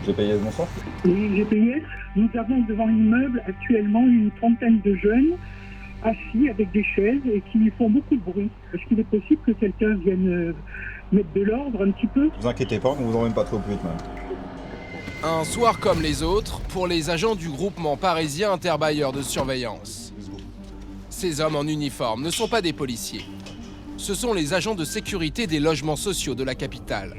GPS, bonsoir. Les GPS, nous avons devant l'immeuble actuellement une trentaine de jeunes assis avec des chaises et qui font beaucoup de bruit. Est-ce qu'il est possible que quelqu'un vienne mettre de l'ordre un petit peu? Ne vous inquiétez pas, on vous emmène pas trop plus vite, madame. Un soir comme les autres pour les agents du groupement parisien interbailleurs de surveillance. Ces hommes en uniforme ne sont pas des policiers. Ce sont les agents de sécurité des logements sociaux de la capitale.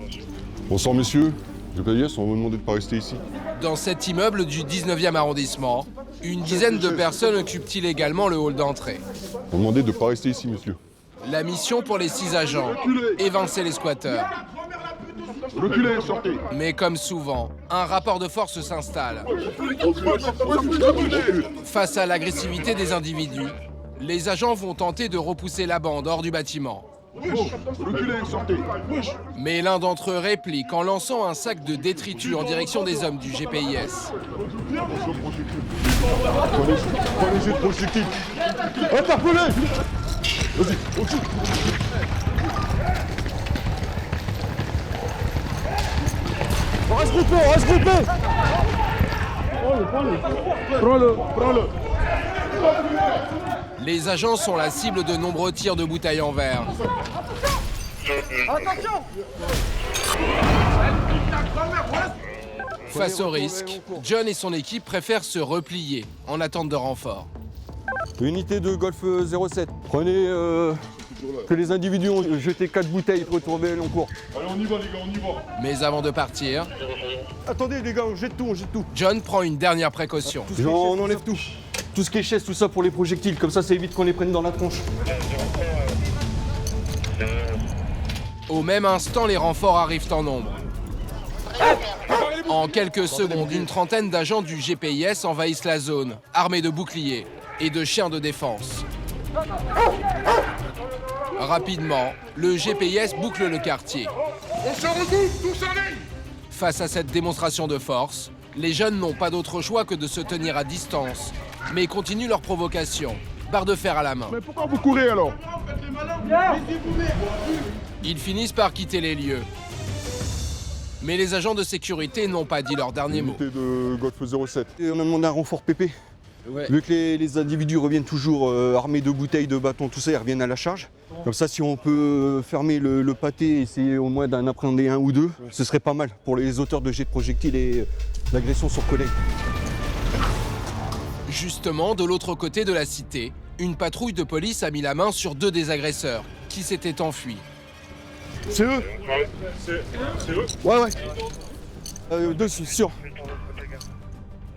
Bonsoir messieurs, GPS, on va vous demander de ne pas rester ici. Dans cet immeuble du 19e arrondissement, une dizaine de personnes occupent illégalement le hall d'entrée. On va demander de ne pas rester ici, monsieur. La mission pour les 6 agents, évincer les squatteurs. Reculez, sortez. Mais comme souvent, un rapport de force s'installe. Face à l'agressivité des individus, les agents vont tenter de repousser la bande hors du bâtiment. Reculez, sortez. Mais l'un d'entre eux réplique en lançant un sac de détritus en direction des hommes du GPIS. Prenez cette projectile. Interpellez. Vas-y, au-dessus. Reste groupé, reste groupé. Prends-le. Les agents sont la cible de nombreux tirs de bouteilles en verre. Attention. Face au risque, John et son équipe préfèrent se replier en attente de renfort. Unité de Golf 07. Prenez que les individus ont jeté 4 bouteilles, retournez en cours. Allez, on y va les gars, on y va. Mais avant de partir, Attendez les gars, on jette tout. John prend une dernière précaution. On enlève tout. Tout ce qui est chaise, tout ça pour les projectiles, comme ça évite qu'on les prenne dans la tronche. Au même instant, les renforts arrivent en nombre. En quelques secondes, une trentaine d'agents du GPIS envahissent la zone, armés de boucliers et de chiens de défense. Rapidement, le GPIS boucle le quartier. On se regroupe, tous en ligne. Face à cette démonstration de force, les jeunes n'ont pas d'autre choix que de se tenir à distance, mais continuent leur provocation, barre de fer à la main. Mais pourquoi vous courez alors? Ils finissent par quitter les lieux. Mais les agents de sécurité n'ont pas dit leur dernier mot. Unité de Golf 07. Et on a demandé un renfort PP. Ouais. Vu que les individus reviennent toujours armés de bouteilles, de bâtons, tout ça, ils reviennent à la charge. Comme ça, si on peut fermer le pâté et essayer au moins d'en appréhender un ou deux, ce serait pas mal pour les auteurs de jets de projectiles et d'agressions sur collègues. Justement, de l'autre côté de la cité, une patrouille de police a mis la main sur 2 des agresseurs qui s'étaient enfuis. C'est eux? C'est eux? Ouais. Deux, sûr.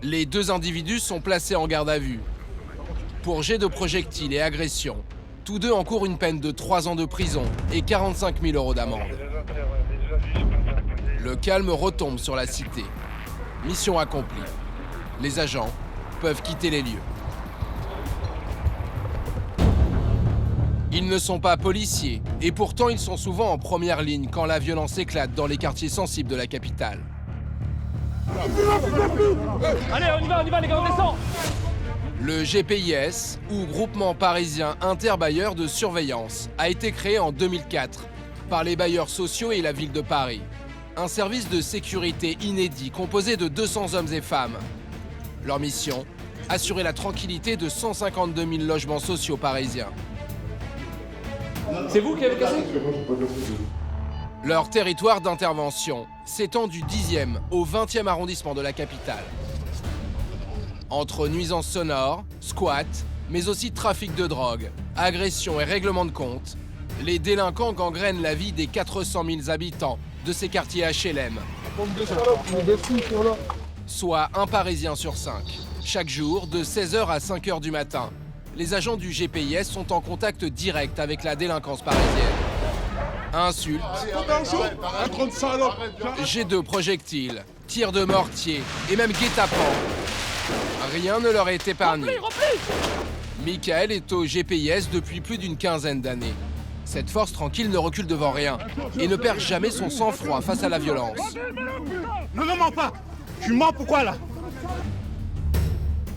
Les 2 individus sont placés en garde à vue. Pour jet de projectiles et agression, tous 2 encourent une peine de 3 ans de prison et 45 000 € d'amende. Le calme retombe sur la cité. Mission accomplie. Les agents peuvent quitter les lieux. Ils ne sont pas policiers, et pourtant ils sont souvent en première ligne quand la violence éclate dans les quartiers sensibles de la capitale. Allez, on y va les gars, on descend. Le GPIS, ou Groupement parisien interbailleurs de surveillance, a été créé en 2004 par les bailleurs sociaux et la ville de Paris. Un service de sécurité inédit composé de 200 hommes et femmes. Leur mission, assurer la tranquillité de 152 000 logements sociaux parisiens. C'est vous qui avez cassé? Leur territoire d'intervention s'étend du 10e au 20e arrondissement de la capitale. Entre nuisances sonores, squats, mais aussi trafic de drogue, agressions et règlements de compte, les délinquants gangrènent la vie des 400 000 habitants de ces quartiers HLM. Soit un Parisien sur 5. Chaque jour, de 16h à 5h du matin, les agents du GPIS sont en contact direct avec la délinquance parisienne. Insultes, jets de projectiles, tirs de mortier et même guet-apens. Rien ne leur est épargné. Michael est au GPIS depuis plus d'une quinzaine d'années. Cette force tranquille ne recule devant rien et ne perd jamais son sang-froid face à la violence. Non, mens pas. Tu mens pourquoi là?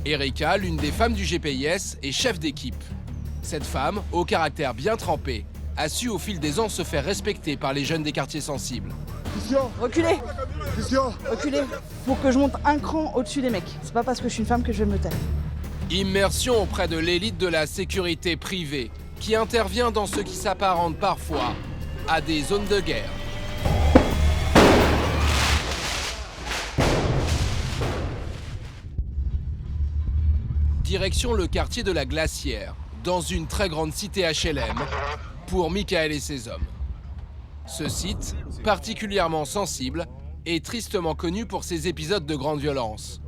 Erika, l'une des femmes du GPIS, est chef d'équipe. Cette femme, au caractère bien trempé, a su au fil des ans se faire respecter par les jeunes des quartiers sensibles. Reculez. Reculez. Pour que je monte un cran au-dessus des mecs. C'est pas parce que je suis une femme que je vais me taire. Immersion auprès de l'élite de la sécurité privée qui intervient dans ce qui s'apparente parfois à des zones de guerre. Direction le quartier de la Glacière, dans une très grande cité HLM, pour Michael et ses hommes. Ce site, particulièrement sensible, est tristement connu pour ses épisodes de grande violence.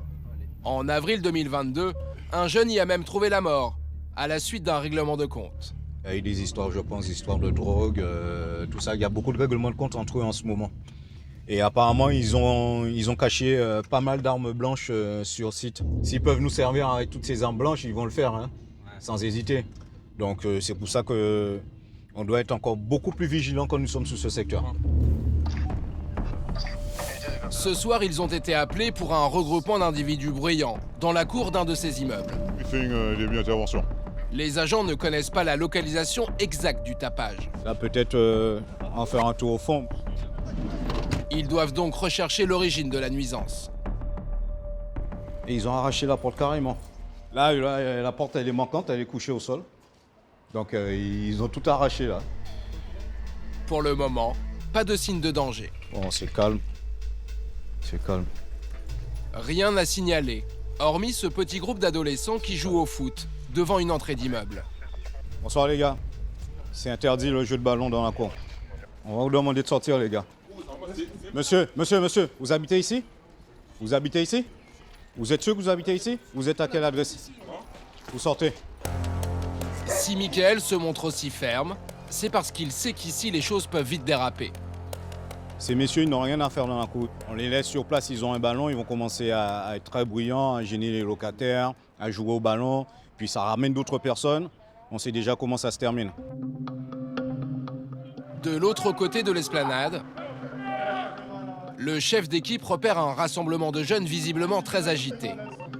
En avril 2022, un jeune y a même trouvé la mort, à la suite d'un règlement de compte. Il y a eu des histoires, je pense, histoires de drogue, tout ça. Il y a beaucoup de règlements de compte entre eux en ce moment. Et apparemment, ils ont caché pas mal d'armes blanches sur site. S'ils peuvent nous servir avec toutes ces armes blanches, ils vont le faire, hein, sans hésiter. Donc c'est pour ça qu'on doit être encore beaucoup plus vigilants quand nous sommes sous ce secteur. Ce soir, ils ont été appelés pour un regroupement d'individus bruyants dans la cour d'un de ces immeubles. Il fait une demi-intervention. Les agents ne connaissent pas la localisation exacte du tapage. Là, peut-être en faire un tour au fond. Ils doivent donc rechercher l'origine de la nuisance. Et ils ont arraché la porte carrément. Là, la porte, elle est manquante, elle est couchée au sol. Donc, ils ont tout arraché, là. Pour le moment, pas de signe de danger. Bon, c'est calme. C'est calme. Rien à signaler, hormis ce petit groupe d'adolescents qui jouent au foot devant une entrée d'immeuble. Bonsoir, les gars. C'est interdit, le jeu de ballon dans la cour. On va vous demander de sortir, les gars. Monsieur, vous habitez ici? Vous habitez ici? Vous êtes sûr que vous habitez ici? Vous êtes à quelle adresse? Vous sortez. Si Michael se montre aussi ferme, c'est parce qu'il sait qu'ici les choses peuvent vite déraper. Ces messieurs, ils n'ont rien à faire dans la cour. On les laisse sur place, ils ont un ballon, ils vont commencer à être très bruyants, à gêner les locataires, à jouer au ballon, puis ça ramène d'autres personnes. On sait déjà comment ça se termine. De l'autre côté de l'esplanade, le chef d'équipe repère un rassemblement de jeunes visiblement très agités.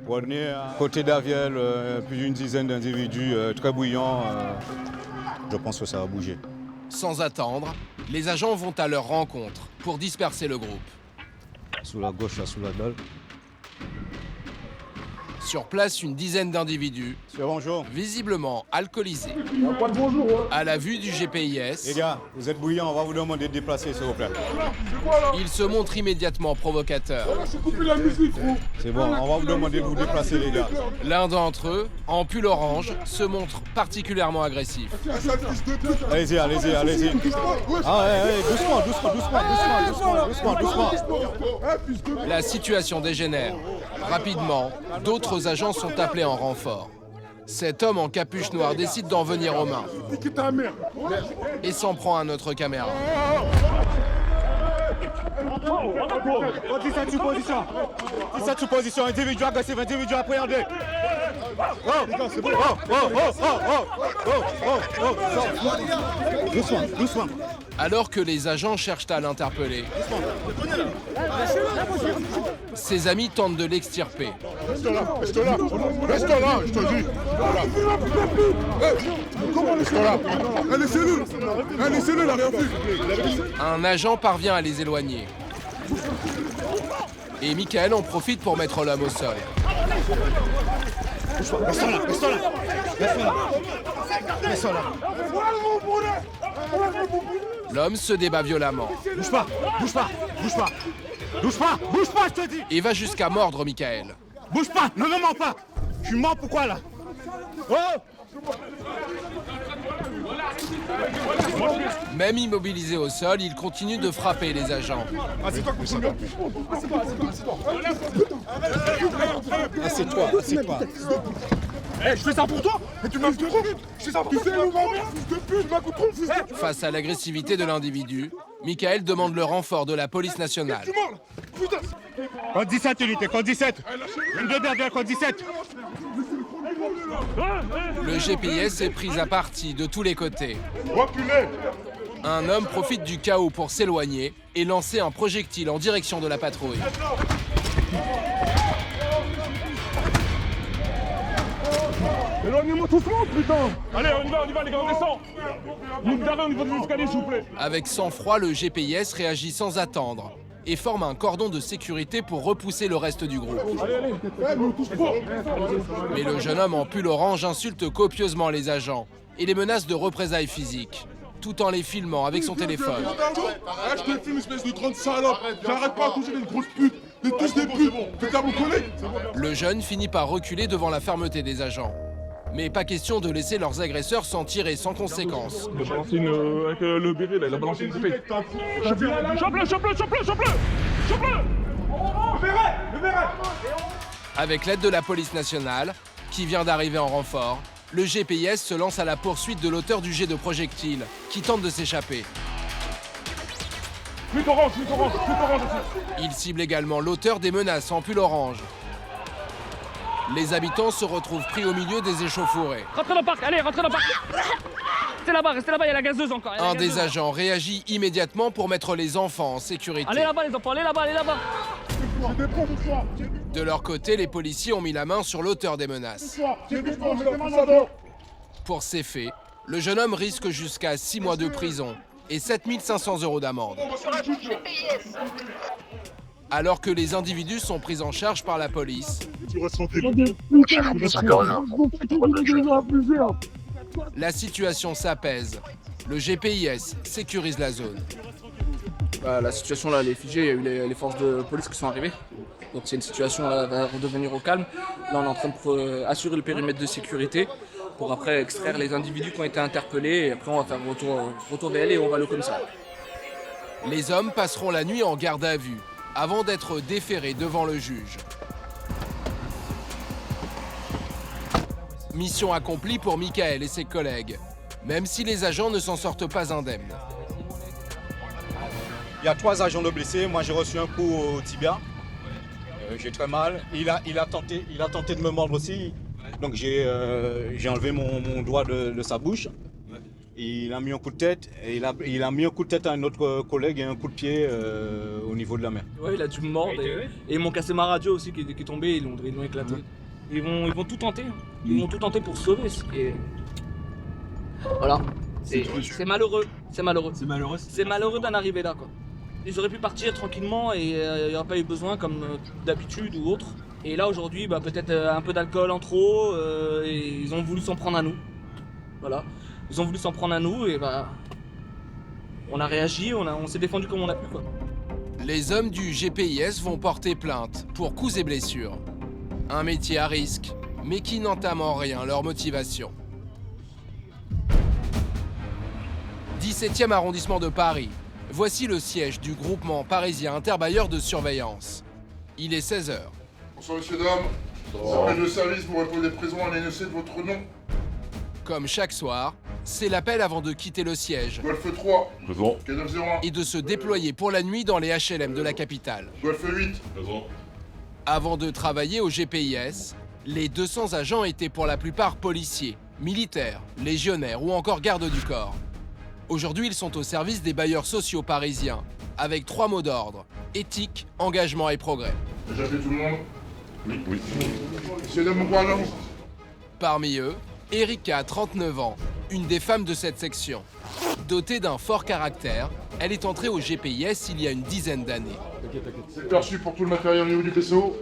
On est à côté d'Aviel, plus d'une dizaine d'individus très bruyants. Je pense que ça va bouger. Sans attendre, les agents vont à leur rencontre pour disperser le groupe. Sous la gauche, là, sous la dalle. Sur place, une dizaine d'individus, Bonjour. visiblement alcoolisés. À la vue du GPIS, Les gars, vous êtes bruyants, on va vous demander de déplacer, s'il vous plaît. ils se montrent immédiatement provocateurs. C'est bon, on va vous demander de vous déplacer, les gars. L'un d'entre eux, en pull orange, se montre particulièrement agressif. Allez-y. Ah ouais, doucement. La situation dégénère. Rapidement, d'autres agents sont appelés en renfort. Cet homme en capuche noire décide d'en venir aux mains et s'en prend à notre caméra. 17 sous position. 17 sous position. Individu agressif, individu appréhendé. Doucement. Alors que les agents cherchent à l'interpeller, ses amis tentent de l'extirper. Reste là, je te dis. Reste là. Laissez-le, la rien fait. Un agent parvient à les éloigner. Et Michael en profite pour mettre l'homme au sol. L'homme se débat violemment Bouge pas, je te dis. et va jusqu'à mordre Michael. Bouge pas, ne me mens pas. Je suis mort, pourquoi là? Oh! Même immobilisé au sol, il continue de frapper les agents. Assieds-toi. Eh, je fais ça pour toi. Et tu m'as fait trop. Je fais ça pour toi. Fils de pute, je m'accoutre, fils de pute. Face à l'agressivité de l'individu, Michael demande le renfort de la police nationale. Putain. Code 17, unité, code 17. Une de derrière, code 17. Le GPIS est pris à partie de tous les côtés. Reculez. Un homme profite du chaos pour s'éloigner et lancer un projectile en direction de la patrouille. Éloignez-moi doucement, putain. Allez, on y va, les gars, on descend. Vous me garez au niveau des escaliers, s'il vous plaît. Avec sang-froid, le GPIS réagit sans attendre et forme un cordon de sécurité pour repousser le reste du groupe. Allez, me touche pas. Mais le jeune homme en pull orange insulte copieusement les agents et les menace de représailles physiques, tout en les filmant avec son téléphone. Je te filme, espèce de 30 salopes. J'arrête pas à toucher des grosses putes. T'es tous des putes. T'es à mon collègue. Le jeune finit par reculer devant la fermeté des agents. Mais pas question de laisser leurs agresseurs s'en tirer sans conséquence. Il a balancé avec le béret, là, il a balancé une bouteille. Chope-le. Le béret. Avec l'aide de la police nationale, qui vient d'arriver en renfort, le GPIS se lance à la poursuite de l'auteur du jet de projectile, qui tente de s'échapper. Fuite orange aussi. Il cible également l'auteur des menaces en pull orange. Les habitants se retrouvent pris au milieu des échauffourées. Rentrez dans le parc, allez, rentrez dans le parc. Restez là-bas, il y a la gazeuse encore. Un des agents réagit immédiatement pour mettre les enfants en sécurité. Allez là-bas les enfants, allez là-bas. De leur côté, les policiers ont mis la main sur l'auteur des menaces. Pour ces faits, le jeune homme risque jusqu'à 6 mois de prison et 7 500 € d'amende. Alors que les individus sont pris en charge par la police, la situation s'apaise. Le GPIS sécurise la zone. La situation là, elle est figée, il y a eu les forces de police qui sont arrivées. Donc c'est une situation là, va redevenir au calme. Là on est en train d'assurer le périmètre de sécurité pour après extraire les individus qui ont été interpellés et après on va faire retour VL et on va aller au commissariat. Les hommes passeront la nuit en garde à vue avant d'être déférés devant le juge. Mission accomplie pour Michael et ses collègues, même si les agents ne s'en sortent pas indemnes. Il y a 3 agents de blessés. Moi, j'ai reçu un coup au tibia. J'ai très mal. Il a tenté de me mordre aussi. Donc, j'ai enlevé mon doigt de sa bouche. Il a mis un coup de tête. Et il a mis un coup de tête à un autre collègue et un coup de pied au niveau de la main. Ouais, il a dû me mordre et ils m'ont cassé ma radio aussi qui est tombée, ils l'ont éclaté. Ils vont tout tenter. Ils vont tout tenter pour se sauver. Voilà. C'est malheureux. C'est malheureux d'en arriver là, quoi. Ils auraient pu partir tranquillement et il n'y aurait pas eu besoin comme d'habitude ou autre. Et là aujourd'hui, peut-être un peu d'alcool en trop et ils ont voulu s'en prendre à nous. Voilà. Ils ont voulu s'en prendre à nous et on a réagi, on s'est défendu comme on a pu, quoi. Les hommes du GPIS vont porter plainte pour coups et blessures. Un métier à risque, mais qui n'entame en rien leur motivation. 17e arrondissement de Paris. Voici le siège du groupement parisien interbailleurs de surveillance. Il est 16h. Bonsoir messieurs, dames. J'appelle le service pour répondre des prisons à l'énoncé de votre nom. Comme chaque soir, c'est l'appel avant de quitter le siège. Golf 3. Présent. K901. Et de se déployer pour la nuit dans les HLM de la capitale. Golf 8. Présent. Avant de travailler au GPIS, les 200 agents étaient pour la plupart policiers, militaires, légionnaires ou encore gardes du corps. Aujourd'hui, ils sont au service des bailleurs sociaux parisiens, avec 3 mots d'ordre: éthique, engagement et progrès. J'ai appelé tout le monde. Oui. Messieurs, dames, bonjour. Parmi eux, Erika, 39 ans, une des femmes de cette section. Dotée d'un fort caractère, elle est entrée au GPIS il y a une dizaine d'années. C'est perçu pour tout le matériel au niveau du PCO.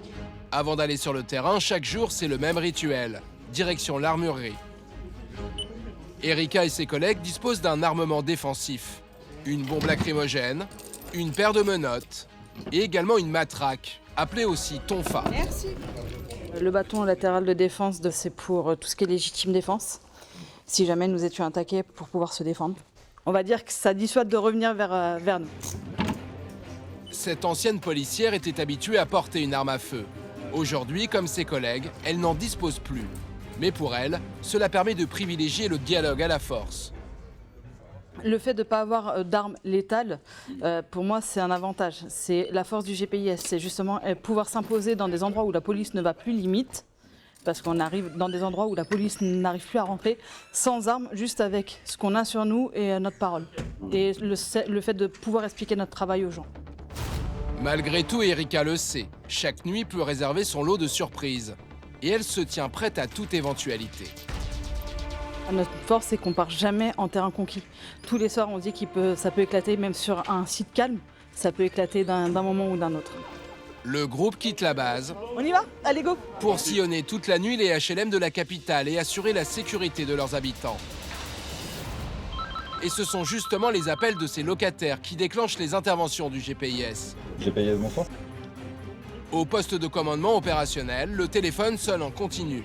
Avant d'aller sur le terrain, chaque jour, c'est le même rituel. Direction l'armurerie. Erika et ses collègues disposent d'un armement défensif. Une bombe lacrymogène, une paire de menottes et également une matraque, appelée aussi tonfa. Merci. Le bâton latéral de défense, c'est pour tout ce qui est légitime défense. Si jamais nous étions attaqués pour pouvoir se défendre. On va dire que ça dissuade de revenir vers nous. Cette ancienne policière était habituée à porter une arme à feu. Aujourd'hui, comme ses collègues, elle n'en dispose plus. Mais pour elle, cela permet de privilégier le dialogue à la force. Le fait de ne pas avoir d'armes létales, pour moi, c'est un avantage. C'est la force du GPIS, c'est justement pouvoir s'imposer dans des endroits où la police ne va plus limite, parce qu'on arrive dans des endroits où la police n'arrive plus à rentrer, sans armes, juste avec ce qu'on a sur nous et notre parole. Et le fait de pouvoir expliquer notre travail aux gens. Malgré tout, Erika le sait, chaque nuit peut réserver son lot de surprises. et elle se tient prête à toute éventualité. Notre force, c'est qu'on part jamais en terrain conquis. Tous les soirs, on dit que ça peut éclater, même sur un site calme, ça peut éclater d'un moment ou d'un autre. Le groupe quitte la base. On y va? Allez, go! Pour sillonner toute la nuit les HLM de la capitale et assurer la sécurité de leurs habitants. Et ce sont justement les appels de ces locataires qui déclenchent les interventions du GPIS. GPIS, bonsoir. Au poste de commandement opérationnel, le téléphone sonne en continu.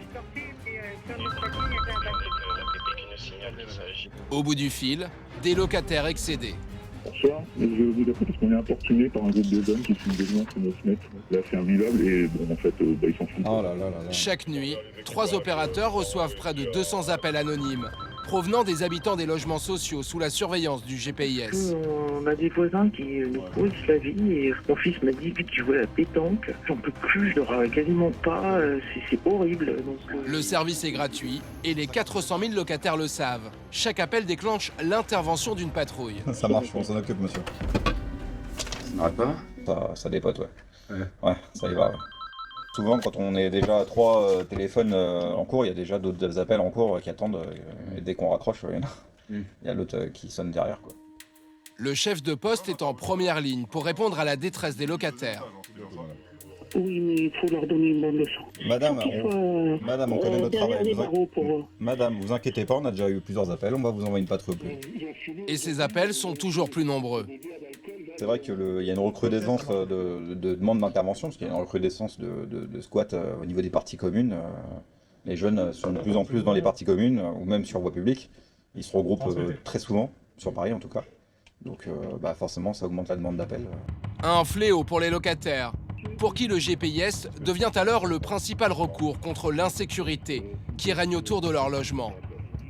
Au bout du fil, des locataires excédés. Bonsoir, je vous appelle parce qu'on est importuné par un groupe de jeunes qui filment des gens sur nos fenêtres. Là, c'est invivable et bon, en fait, ils s'en foutent. Oh là là là là. Chaque nuit, 3 opérateurs reçoivent près de 200 appels anonymes provenant des habitants des logements sociaux sous la surveillance du GPIS. On a des voisins qui nous pourrissent la vie et mon fils m'a dit vite jouer à la pétanque. J'en peux plus, je dors quasiment pas, c'est horrible. Donc, Le service est gratuit et les 400 000 locataires le savent. Chaque appel déclenche l'intervention d'une patrouille. Ça marche, on s'en occupe, monsieur. Ça n'arrête pas? Ça dépote, ouais. Ouais, ça y va, ouais. Souvent, quand on est déjà à 3 téléphones en cours, il y a déjà d'autres appels en cours qui attendent. Et dès qu'on raccroche, il y a l'autre qui sonne derrière, quoi. Le chef de poste est en première ligne pour répondre à la détresse des locataires. oui, mais il faut leur donner une bonne leçon. Madame, on connaît notre travail. Madame, vous inquiétez pas, on a déjà eu plusieurs appels, on va vous envoyer une patrouille. Et ces appels sont toujours plus nombreux. C'est vrai qu'il y a une recrudescence de demandes d'intervention, parce qu'il y a une recrudescence de squats au niveau des parties communes. Les jeunes sont de plus en plus dans les parties communes, ou même sur voie publique. Ils se regroupent très souvent, sur Paris en tout cas. Donc forcément, ça augmente la demande d'appel. Un fléau pour les locataires, pour qui le GPIS devient alors le principal recours contre l'insécurité qui règne autour de leur logement.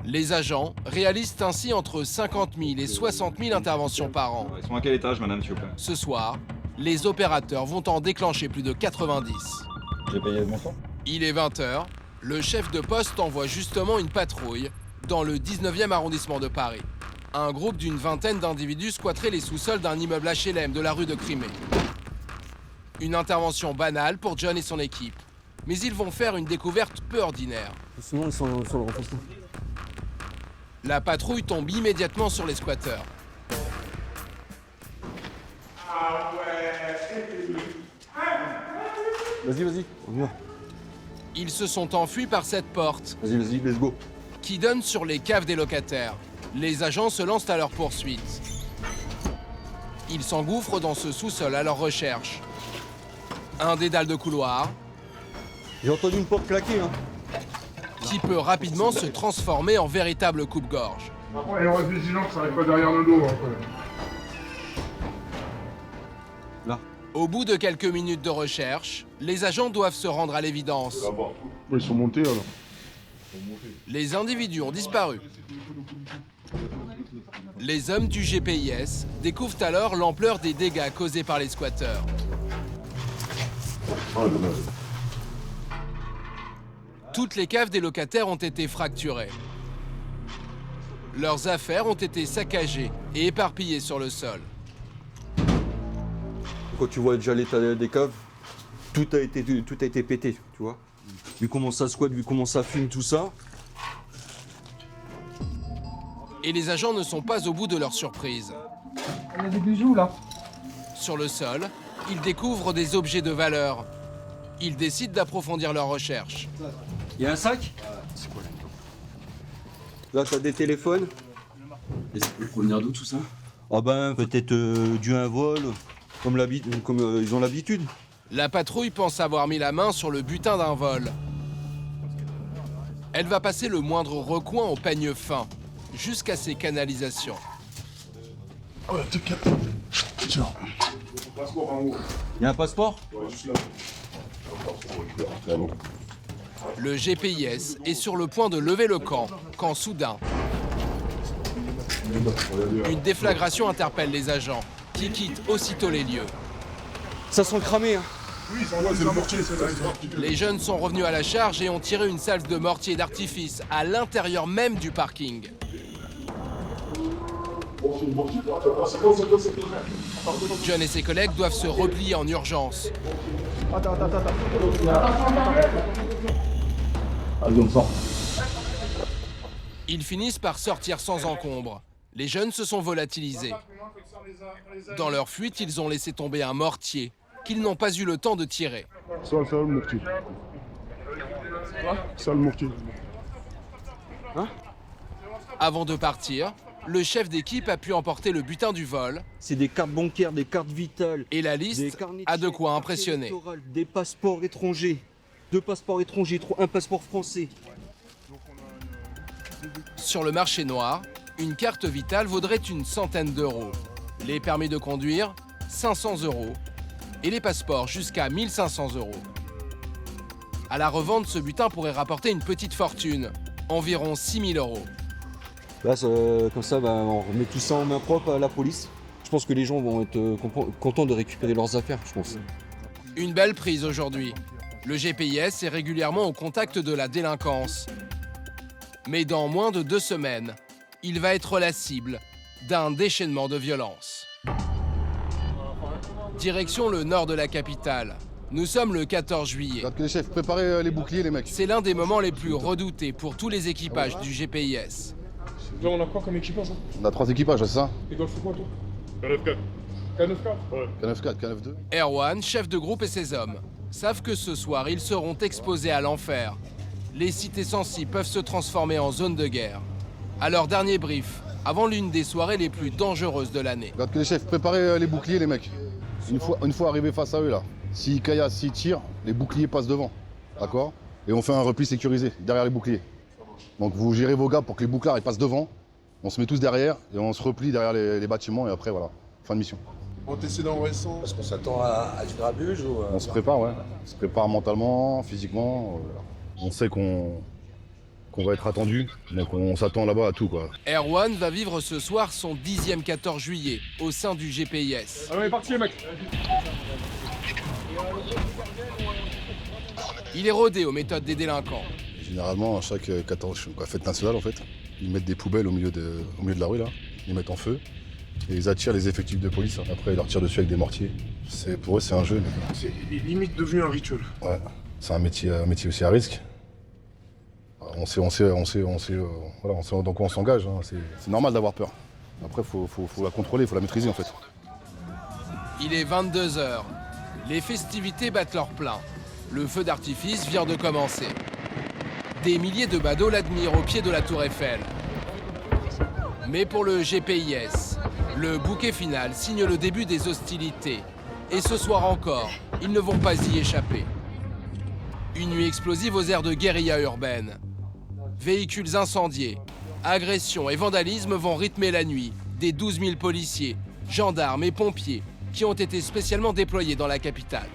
Les agents réalisent ainsi entre 50 000 et 60 000 interventions par an. Ils sont à quel étage, madame, s'il vous plaît? Ce soir, les opérateurs vont en déclencher plus de 90. GPIS, bonsoir. Il est 20h, le chef de poste envoie justement une patrouille dans le 19e arrondissement de Paris. Un groupe d'une vingtaine d'individus squatterait les sous-sols d'un immeuble HLM de la rue de Crimée. Une intervention banale pour John et son équipe. Mais ils vont faire une découverte peu ordinaire. Sinon, ils sont sur le renforcement. La patrouille tombe immédiatement sur les squatteurs. Vas-y, on y va. Ils se sont enfuis par cette porte. Vas-y, let's go. Qui donne sur les caves des locataires. Les agents se lancent à leur poursuite. Ils s'engouffrent dans ce sous-sol à leur recherche. Un dédale de couloir. J'ai entendu une porte claquer, hein. Qui peut rapidement se transformer en véritable coupe-gorge. Par contre, on reste vigilant que ça n'arrive pas derrière le dos. Là. Au bout de quelques minutes de recherche, les agents doivent se rendre à l'évidence. Ils sont montés alors. Les individus ont disparu. Les hommes du GPIS découvrent alors l'ampleur des dégâts causés par les squatteurs. Toutes les caves des locataires ont été fracturées. Leurs affaires ont été saccagées et éparpillées sur le sol. Quand tu vois déjà l'état des caves, tout a été pété, tu vois. Vu comment ça squatte, vu comment ça fume, tout ça. Et les agents ne sont pas au bout de leur surprise. Il y a des bijoux là. Sur le sol, ils découvrent des objets de valeur. Ils décident d'approfondir leur recherche. Il y a un sac? C'est quoi là? Là, t'as des téléphones. Et ça peut provenir d'où tout ça? Ah ben, peut-être dû à un vol, comme ils ont l'habitude. La patrouille pense avoir mis la main sur le butin d'un vol. Elle va passer le moindre recoin au peigne fin, jusqu'à ses canalisations. Oh, t'inquiète. Tiens. Il y a un passeport? Le GPIS est sur le point de lever le camp, quand soudain, une déflagration interpelle les agents, qui quittent aussitôt les lieux. Ça sent cramé, hein. Oui, c'est le mortier, c'est ça. Les jeunes sont revenus à la charge et ont tiré une salve de mortier d'artifice à l'intérieur même du parking. John et ses collègues doivent se replier en urgence. Ils finissent par sortir sans encombre. Les jeunes se sont volatilisés. Dans leur fuite, ils ont laissé tomber un mortier qu'ils n'ont pas eu le temps de tirer. Ça le mortier. Quoi? Ça le mortier. Hein? Avant de partir, le chef d'équipe a pu emporter le butin du vol. C'est des cartes bancaires, des cartes vitales. Et la liste a de quoi impressionner. Des passeports étrangers. 2 passeports étrangers, 1 passeport français. Sur le marché noir, une carte vitale vaudrait une centaine d'euros. Les permis de conduire, 500 euros. Et les passeports jusqu'à 1500 euros. À la revente, ce butin pourrait rapporter une petite fortune, environ 6000 euros. Là, comme ça, on remet tout ça en main propre à la police. Je pense que les gens vont être contents de récupérer leurs affaires, je pense. Une belle prise aujourd'hui. Le GPIS est régulièrement au contact de la délinquance. Mais dans moins de 2 semaines, il va être la cible d'un déchaînement de violence. Direction le nord de la capitale. Nous sommes le 14 juillet. Les chefs, préparez les boucliers, les mecs. C'est l'un des moments les plus redoutés pour tous les équipages du GPIS. Là, on a quoi comme équipage? On a 3 équipages, c'est ça? Et Golf quoi, toi? K94. K94? Ouais. K94, K92. Erwan, chef de groupe et ses hommes, savent que ce soir, ils seront exposés à l'enfer. Les cités sensibles peuvent se transformer en zone de guerre. À leur dernier brief, avant l'une des soirées les plus dangereuses de l'année. Regarde que les chefs, préparez les boucliers, les mecs. Une fois arrivés face à eux, là, s'ils caillassent, s'ils tirent, les boucliers passent devant. D'accord? Et on fait un repli sécurisé derrière les boucliers. Donc vous gérez vos gars pour que les bouclards ils passent devant. On se met tous derrière et on se replie derrière les bâtiments et après, voilà, fin de mission. Antécédent récent. Parce qu'on s'attend à du grabuge ou... On se prépare, ouais. On se prépare mentalement, physiquement. On sait qu'on va être attendu, donc on s'attend là-bas à tout, quoi. Erwan va vivre ce soir son 10e 14 juillet au sein du GPIS. Ah ouais, parti les mecs. Il est rodé aux méthodes des délinquants. Généralement, à chaque 14, fête nationale, en fait, ils mettent des poubelles au milieu de la rue, là. Ils les mettent en feu. Et ils attirent les effectifs de police. Après, ils leur tirent dessus avec des mortiers. Pour eux, c'est un jeu. C'est limite devenu un rituel. Ouais, c'est un métier aussi à risque. On sait dans quoi on s'engage. Hein. C'est normal d'avoir peur. Après, faut la contrôler, il faut la maîtriser, en fait. Il est 22h. Les festivités battent leur plein. Le feu d'artifice vient de commencer. Des milliers de badauds l'admirent au pied de la Tour Eiffel. Mais pour le GPIS, le bouquet final signe le début des hostilités. Et ce soir encore, ils ne vont pas y échapper. Une nuit explosive aux airs de guérilla urbaine. Véhicules incendiés, agressions et vandalisme vont rythmer la nuit des 12 000 policiers, gendarmes et pompiers qui ont été spécialement déployés dans la capitale.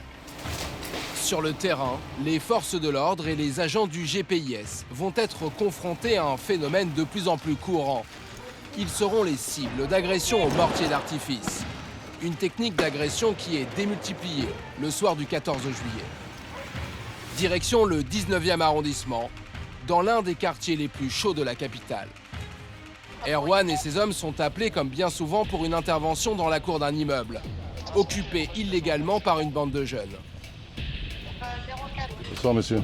Sur le terrain, les forces de l'ordre et les agents du GPIS vont être confrontés à un phénomène de plus en plus courant. Ils seront les cibles d'agressions au mortier d'artifice. Une technique d'agression qui est démultipliée le soir du 14 juillet. Direction le 19e arrondissement, dans l'un des quartiers les plus chauds de la capitale. Erwan et ses hommes sont appelés comme bien souvent pour une intervention dans la cour d'un immeuble, occupé illégalement par une bande de jeunes. Bonsoir, monsieur.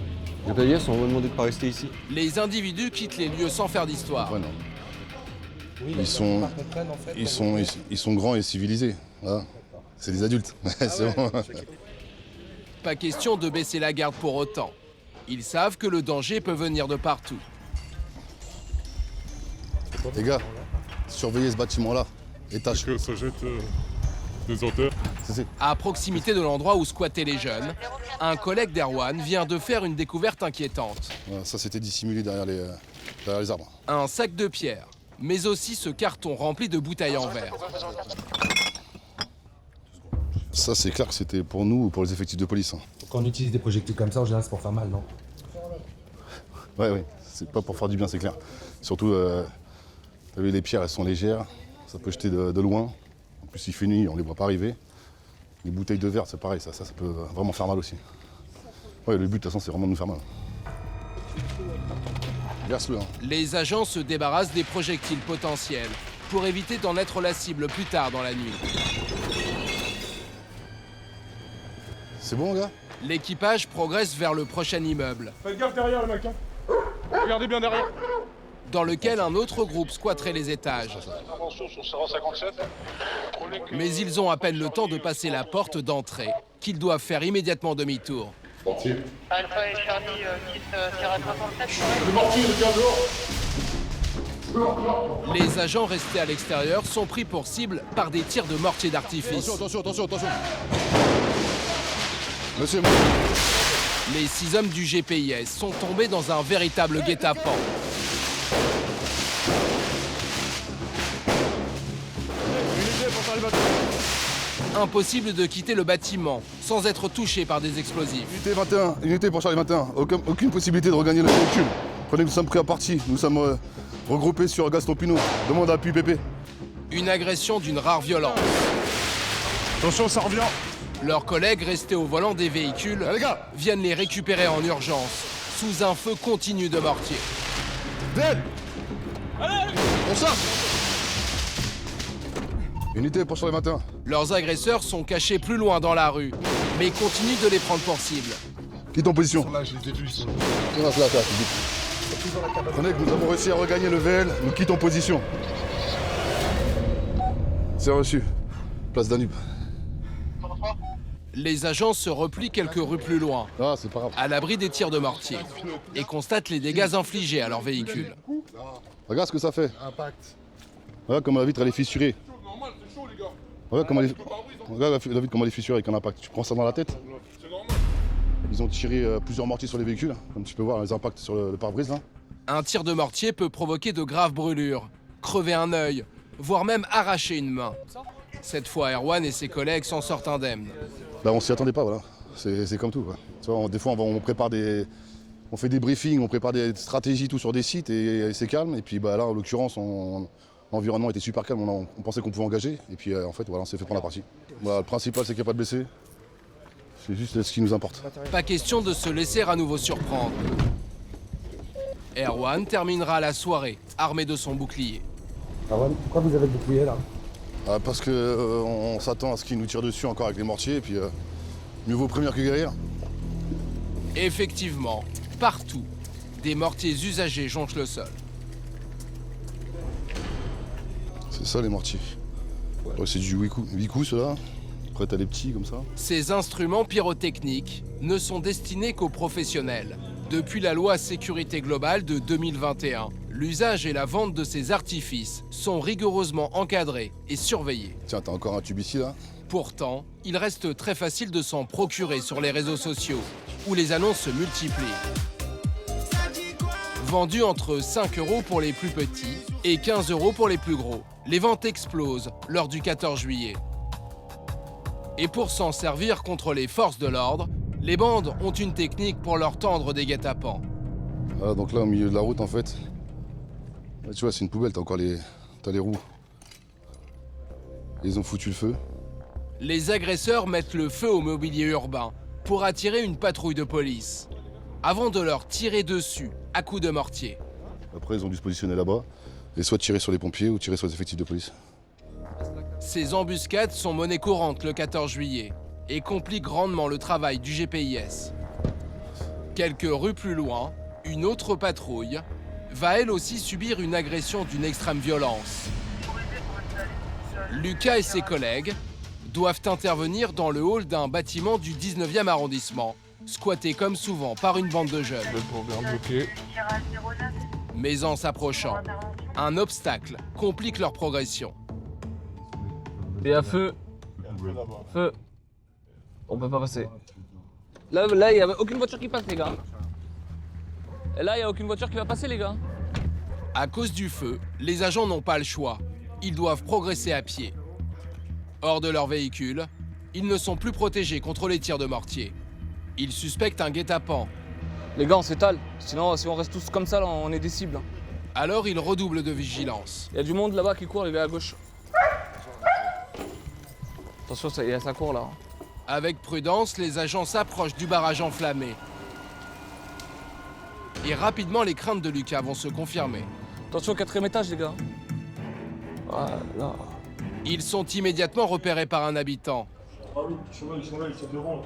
GPIS, on va demander de ne pas rester ici. Les individus quittent les lieux sans faire d'histoire. Ouais, non. Ils sont grands et civilisés. Voilà. C'est des adultes. C'est bon. Pas question de baisser la garde pour autant. Ils savent que le danger peut venir de partout. Les gars, surveillez ce bâtiment-là. Étage. Que ça jette des odeurs. À proximité de l'endroit où squattaient les jeunes, un collègue d'Erwan vient de faire une découverte inquiétante. Voilà, ça, c'était dissimulé derrière les arbres. Un sac de pierre, mais aussi ce carton rempli de bouteilles en verre. Ça, c'est clair que c'était pour nous ou pour les effectifs de police. Hein. Quand on utilise des projectiles comme ça, en général, c'est pour faire mal, non? Ouais, c'est pas pour faire du bien, c'est clair. Surtout, t'as vu, les pierres, elles sont légères, ça peut jeter de loin. En plus, il fait nuit, on les voit pas arriver. Les bouteilles de verre, c'est pareil, ça peut vraiment faire mal aussi. Ouais, le but, de toute façon, c'est vraiment de nous faire mal. Verse-le. Hein. Les agents se débarrassent des projectiles potentiels pour éviter d'en être la cible plus tard dans la nuit. C'est bon, gars? L'équipage progresse vers le prochain immeuble. Faites gaffe derrière, le mec, hein. Regardez bien derrière. dans lequel un autre groupe squatterait les étages. Intervention sur Serra 57. Mais ils ont à peine le temps de passer la porte d'entrée qu'ils doivent faire immédiatement demi-tour. Alpha et Charlie quitte Serra 57. Le mortier, le gars dehors. Les agents restés à l'extérieur sont pris pour cible par des tirs de mortier d'artifice. Attention. Monsieur, Les 6 hommes du GPIS sont tombés dans un véritable guet-apens. Impossible de quitter le bâtiment sans être touché par des explosifs. unité pour Charlie 21. Aucune possibilité de regagner le véhicule. Prenez, nous sommes pris à partie. Nous sommes regroupés sur Gaston Pinot. Demande appui PP. Une agression d'une rare violence. Attention, ça revient. Leurs collègues restés au volant des véhicules viennent les récupérer en urgence, sous un feu continu de mortier. On sort. Unité pour Charlie 21. Leurs agresseurs sont cachés plus loin dans la rue, mais continuent de les prendre pour cible. Quitte en position. Là, je les ai vus. Prenez que nous avons réussi à regagner le VL. Nous quittons en position. C'est reçu. Place Danube. Les agents se replient quelques rues plus loin, c'est pas grave. à l'abri des tirs de mortier, et constatent les dégâts infligés à leur véhicule. Regarde ce que ça fait. Impact. Regarde comment la vitre elle est fissurée. Normal, c'est chaud, les gars. Regarde la vitre comment elle est fissurée avec un impact. Tu prends ça dans la tête. C'est normal. Ils ont tiré plusieurs mortiers sur les véhicules. Comme tu peux voir les impacts sur le pare-brise là. Un tir de mortier peut provoquer de graves brûlures, crever un œil, voire même arracher une main. Cette fois, Erwan et ses collègues s'en sortent indemnes. Là on s'y attendait pas, voilà. C'est comme tout, quoi. Tu vois, des fois on prépare on fait des briefings, on prépare des stratégies tout sur des sites et c'est calme. Et puis là en l'occurrence l'environnement était super calme, on pensait qu'on pouvait engager. Et puis en fait voilà, on s'est fait prendre la partie. Voilà, le principal c'est qu'il n'y a pas de blessés. C'est juste ce qui nous importe. Pas question de se laisser à nouveau surprendre. Erwan terminera la soirée armé de son bouclier. Erwan, pourquoi vous avez le bouclier là? Parce qu'on s'attend à ce qu'ils nous tirent dessus encore avec les mortiers. Et puis mieux vaut prévenir que guérir. Effectivement, partout, des mortiers usagés jonchent le sol. C'est ça les mortiers. Ouais, c'est du Vicou ceux-là. Après t'as les petits comme ça. Ces instruments pyrotechniques ne sont destinés qu'aux professionnels. Depuis la loi sécurité globale de 2021, l'usage et la vente de ces artifices sont rigoureusement encadrés et surveillés. Tiens, t'as encore un tube ici là. Pourtant, il reste très facile de s'en procurer sur les réseaux sociaux, où les annonces se multiplient. Vendus entre 5 € pour les plus petits et 15 € pour les plus gros, les ventes explosent lors du 14 juillet. Et pour s'en servir contre les forces de l'ordre, les bandes ont une technique pour leur tendre des guet-apens. Voilà, donc là au milieu de la route en fait, là, tu vois c'est une poubelle, t'as les roues. Ils ont foutu le feu. Les agresseurs mettent le feu au mobilier urbain pour attirer une patrouille de police, avant de leur tirer dessus à coups de mortier. Après ils ont dû se positionner là-bas et soit tirer sur les pompiers ou tirer sur les effectifs de police. Ces embuscades sont monnaie courante le 14 juillet et compliquent grandement le travail du GPIS. Quelques rues plus loin, une autre patrouille va elle aussi subir une agression d'une extrême violence. Lucas et ses collègues doivent intervenir dans le hall d'un bâtiment du 19e arrondissement, squatté comme souvent par une bande de jeunes. Mais en s'approchant, un obstacle complique leur progression. Il y a feu. Feu. On peut pas passer. Là, il n'y a aucune voiture qui passe, les gars. Et là, il n'y a aucune voiture qui va passer, les gars. À cause du feu, les agents n'ont pas le choix. Ils doivent progresser à pied. Hors de leur véhicule, ils ne sont plus protégés contre les tirs de mortier. Ils suspectent un guet-apens. Les gars, on s'étale. Sinon, si on reste tous comme ça, là, on est des cibles. Alors ils redoublent de vigilance. Il y a du monde là-bas qui court, les gars, à gauche. Attention, ça court là. Avec prudence, les agents s'approchent du barrage enflammé. Et rapidement, les craintes de Lucas vont se confirmer. Attention au 4e étage, les gars. Voilà. Ils sont immédiatement repérés par un habitant. Ah oui, ils sont là, ils sont devant.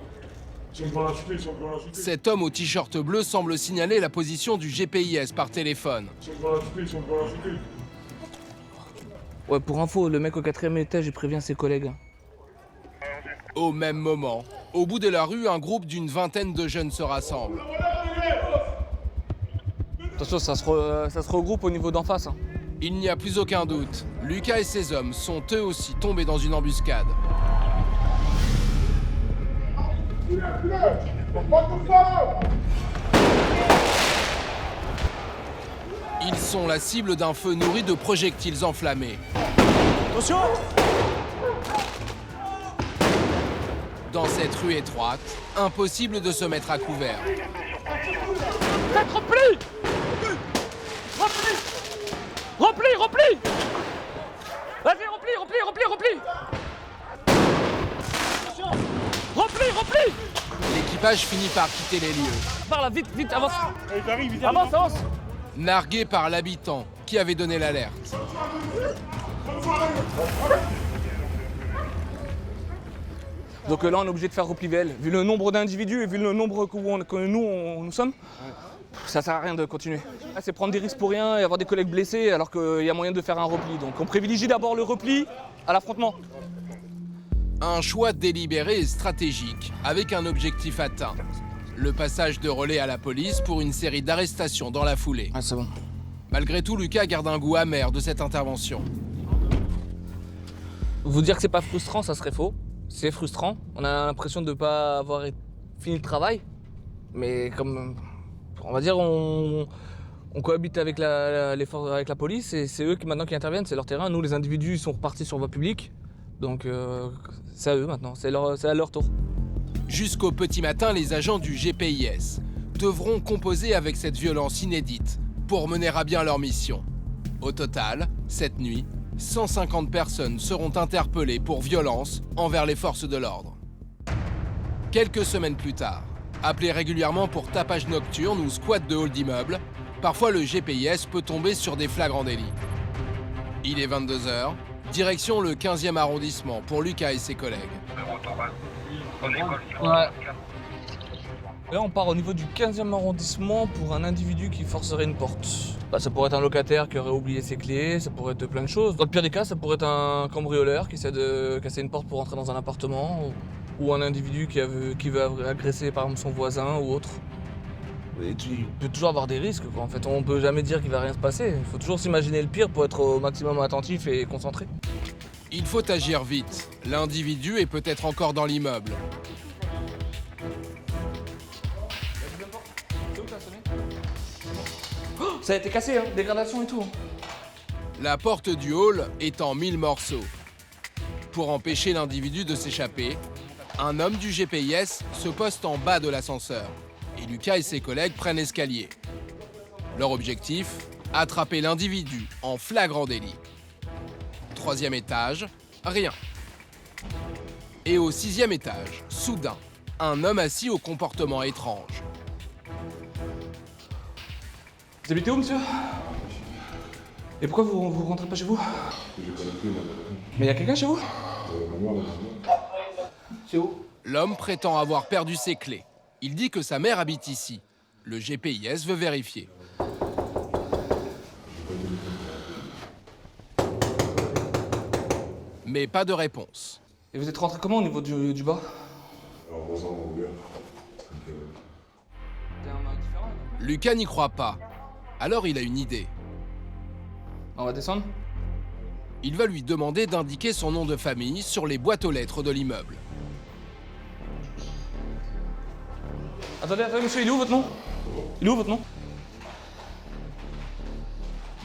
Cet homme au t-shirt bleu semble signaler la position du GPIS par téléphone. Ouais, pour info, le mec au 4e étage, il prévient ses collègues. Au même moment, au bout de la rue, un groupe d'une vingtaine de jeunes se rassemble. Attention, ça se regroupe au niveau d'en face. Hein. Il n'y a plus aucun doute. Lucas et ses hommes sont eux aussi tombés dans une embuscade. Ils sont la cible d'un feu nourri de projectiles enflammés. Attention! Dans cette rue étroite, impossible de se mettre à couvert. Faites repli! Repli! Vas-y, repli! Repli! L'équipage finit par quitter les lieux. Par là, vite, avance! Avance! Nargué par l'habitant qui avait donné l'alerte. Donc là, on est obligé de faire repli VL. Vu le nombre d'individus et vu le nombre que nous sommes, ça sert à rien de continuer. Là, c'est prendre des risques pour rien et avoir des collègues blessés alors qu'il y a moyen de faire un repli. Donc on privilégie d'abord le repli à l'affrontement. Un choix délibéré et stratégique, avec un objectif atteint. Le passage de relais à la police pour une série d'arrestations dans la foulée. Ah, c'est bon. Malgré tout, Lucas garde un goût amer de cette intervention. Vous dire que c'est pas frustrant, ça serait faux. C'est frustrant. On a l'impression de ne pas avoir fini le travail. Mais comme, on va dire, on cohabite avec avec la police et c'est eux maintenant qui interviennent, c'est leur terrain. Nous, les individus, ils sont repartis sur voie publique. Donc c'est à eux maintenant, c'est à leur tour. Jusqu'au petit matin, les agents du GPIS devront composer avec cette violence inédite pour mener à bien leur mission. Au total, cette nuit, 150 personnes seront interpellées pour violence envers les forces de l'ordre. Quelques semaines plus tard, appelé régulièrement pour tapage nocturne ou squat de hall d'immeuble, parfois le GPIS peut tomber sur des flagrants délits. Il est 22h, direction le 15e arrondissement pour Lucas et ses collègues. Ouais. Là, on part au niveau du 15e arrondissement pour un individu qui forcerait une porte. Ça pourrait être un locataire qui aurait oublié ses clés, ça pourrait être plein de choses. Dans le pire des cas, ça pourrait être un cambrioleur qui essaie de casser une porte pour entrer dans un appartement, ou un individu qui veut agresser par exemple son voisin ou autre. Et il peut toujours avoir des risques, quoi. En fait, on peut jamais dire qu'il va rien se passer. Il faut toujours s'imaginer le pire pour être au maximum attentif et concentré. Il faut agir vite. L'individu est peut-être encore dans l'immeuble. Oh, ça a été cassé, hein, dégradation et tout. La porte du hall est en 1000 morceaux. Pour empêcher l'individu de s'échapper, un homme du GPIS se poste en bas de l'ascenseur et Lucas et ses collègues prennent l'escalier. Leur objectif, attraper l'individu en flagrant délit. 3e étage, rien. Et au 6e étage, soudain, un homme assis au comportement étrange. Vous habitez où, monsieur? Et pourquoi vous rentrez pas chez vous? Mais il y a quelqu'un chez vous? C'est où? L'homme prétend avoir perdu ses clés. Il dit que sa mère habite ici. Le GPIS veut vérifier. Mais pas de réponse. Et vous êtes rentré comment au niveau du bas? Lucas n'y croit pas. Alors il a une idée. On va descendre? Il va lui demander d'indiquer son nom de famille sur les boîtes aux lettres de l'immeuble. Attendez, monsieur, il est où votre nom? Il est où votre nom?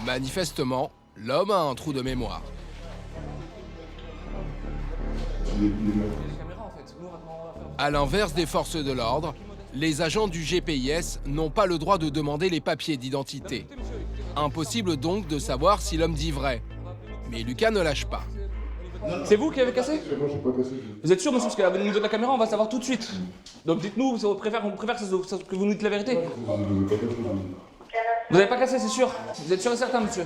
Manifestement, l'homme a un trou de mémoire. À l'inverse des forces de l'ordre, les agents du GPIS n'ont pas le droit de demander les papiers d'identité. Impossible donc de savoir si l'homme dit vrai. Mais Lucas ne lâche pas. C'est vous qui avez cassé? Vous êtes sûr, monsieur? Parce qu'au niveau de la caméra, on va savoir tout de suite. Donc dites-nous, on préfère que vous nous dites la vérité. Vous n'avez pas cassé, c'est sûr? Vous êtes sûr et certain, monsieur?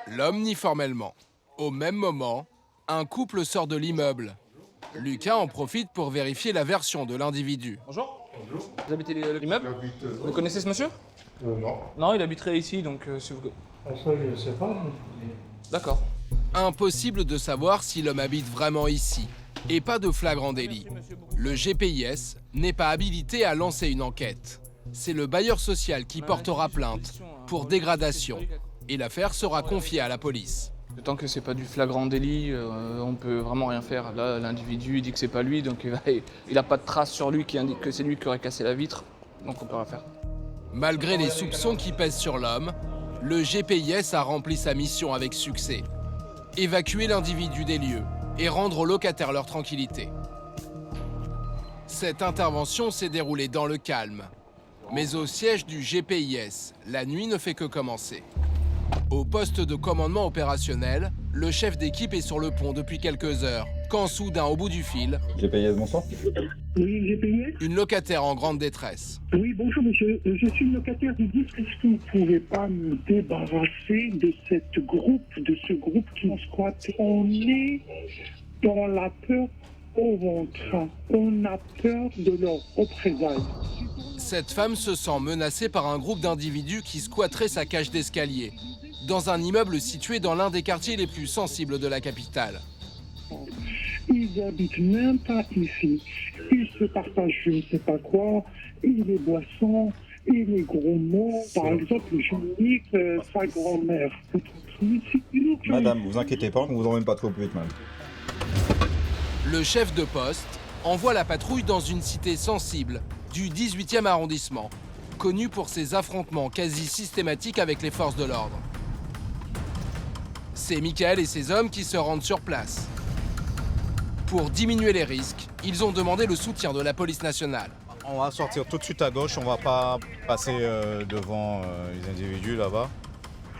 L'homme nie formellement. Au même moment, un couple sort de l'immeuble. Lucas en profite pour vérifier la version de l'individu. Bonjour. Bonjour. Vous habitez l'immeuble? Vous connaissez ce monsieur? Non. Non, il habiterait ici, donc si vous... Ça, je sais pas. D'accord. Impossible de savoir si l'homme habite vraiment ici. Et pas de flagrant délit. Le GPIS n'est pas habilité à lancer une enquête. C'est le bailleur social qui portera plainte pour dégradation. Et l'affaire sera confiée à la police. Tant que c'est pas du flagrant délit, on peut vraiment rien faire. Là, l'individu dit que c'est pas lui, donc il a pas de trace sur lui qui indique que c'est lui qui aurait cassé la vitre, donc on peut rien faire. Malgré les soupçons qui pèsent sur l'homme, le GPIS a rempli sa mission avec succès. Évacuer l'individu des lieux et rendre aux locataires leur tranquillité. Cette intervention s'est déroulée dans le calme. Mais au siège du GPIS, la nuit ne fait que commencer. Au poste de commandement opérationnel, le chef d'équipe est sur le pont depuis quelques heures, quand soudain, au bout du fil, GPIS, bonsoir. Oui, GPIS. une locataire en grande détresse. Oui, bonjour monsieur. Je suis une locataire du 10. Est-ce que vous ne pouvez pas me débarrasser de ce groupe qui squatte? On est dans la peur au ventre. On a peur de leurs représailles. Cette femme se sent menacée par un groupe d'individus qui squatterait sa cage d'escalier, dans un immeuble situé dans l'un des quartiers les plus sensibles de la capitale. Ils habitent même pas ici. Ils se partagent je ne sais pas quoi, et les boissons, et les gros mots. Par exemple, je nique sa grand-mère. Madame, vous inquiétez pas, on vous emmène pas trop plus vite, madame. Le chef de poste envoie la patrouille dans une cité sensible du 18e arrondissement, connue pour ses affrontements quasi systématiques avec les forces de l'ordre. C'est Michael et ses hommes qui se rendent sur place. Pour diminuer les risques, ils ont demandé le soutien de la police nationale. On va sortir tout de suite à gauche, on va pas passer devant les individus là-bas.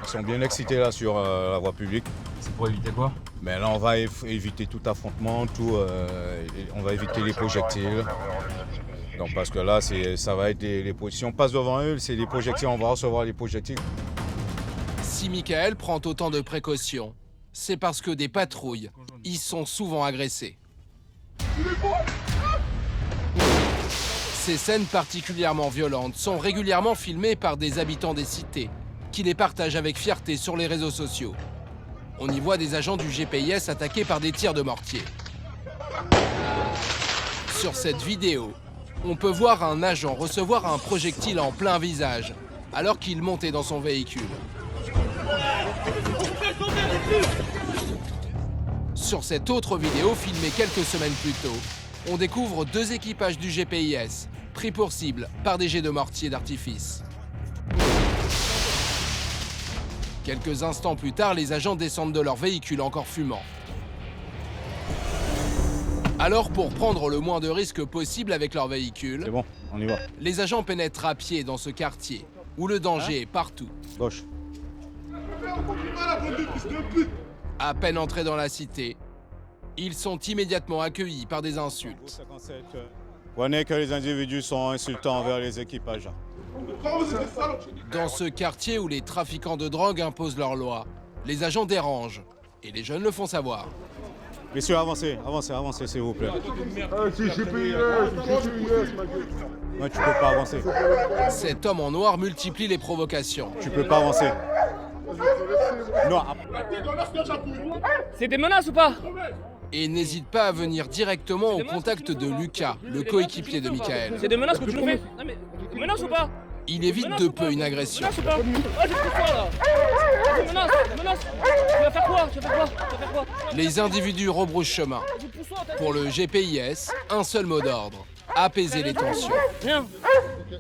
Ils sont bien excités là sur la voie publique. C'est pour éviter quoi? Mais là, on va éviter tout affrontement, on va éviter les projectiles. Donc parce que là, ça va être si on passe devant eux, c'est des projectiles, on va recevoir les projectiles. Si Michael prend autant de précautions, c'est parce que des patrouilles y sont souvent agressées. Ces scènes particulièrement violentes sont régulièrement filmées par des habitants des cités, qui les partagent avec fierté sur les réseaux sociaux. On y voit des agents du GPIS attaqués par des tirs de mortier. Sur cette vidéo, on peut voir un agent recevoir un projectile en plein visage, alors qu'il montait dans son véhicule. Sur cette autre vidéo, filmée quelques semaines plus tôt, on découvre deux équipages du GPIS, pris pour cible par des jets de mortier d'artifice. Quelques instants plus tard, les agents descendent de leur véhicule encore fumant. Alors, pour prendre le moins de risques possible avec leur véhicule, c'est bon, on y va. Les agents pénètrent à pied dans ce quartier, où le danger est partout. Gauche. À peine entrés dans la cité, ils sont immédiatement accueillis par des insultes. Prenez que les individus sont insultants envers les équipages. Dans ce quartier où les trafiquants de drogue imposent leurs lois, les agents dérangent, et les jeunes le font savoir. Messieurs, avancez, s'il vous plaît. C'est GPIS, Ouais, tu peux pas avancer. Cet homme en noir multiplie les provocations. Tu peux pas avancer. Non. C'est des menaces ou pas? Et n'hésite pas à venir directement au contact de Lucas, le coéquipier de Michael. C'est des menaces que tu nous fais? Non mais, menaces ou pas? Il évite de peu une agression. Menaces ou pas? Ah, j'ai plus fort là! Menace! Tu vas faire quoi? Les individus rebroussent chemin. Pour le GPIS, un seul mot d'ordre: apaiser les tensions.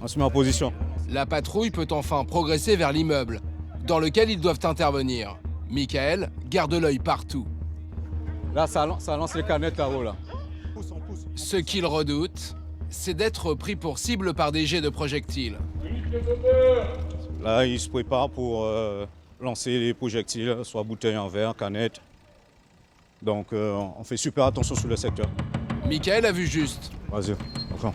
On se met en position. La patrouille peut enfin progresser vers l'immeuble, dans lequel ils doivent intervenir. Michael garde l'œil partout. Là, ça lance les canettes là-haut, là. Ce qu'il redoute, c'est d'être pris pour cible par des jets de projectiles. Là, ils se préparent pour lancer les projectiles, soit bouteilles en verre, canettes. Donc, on fait super attention sur le secteur. Michael a vu juste. Vas-y, enfin.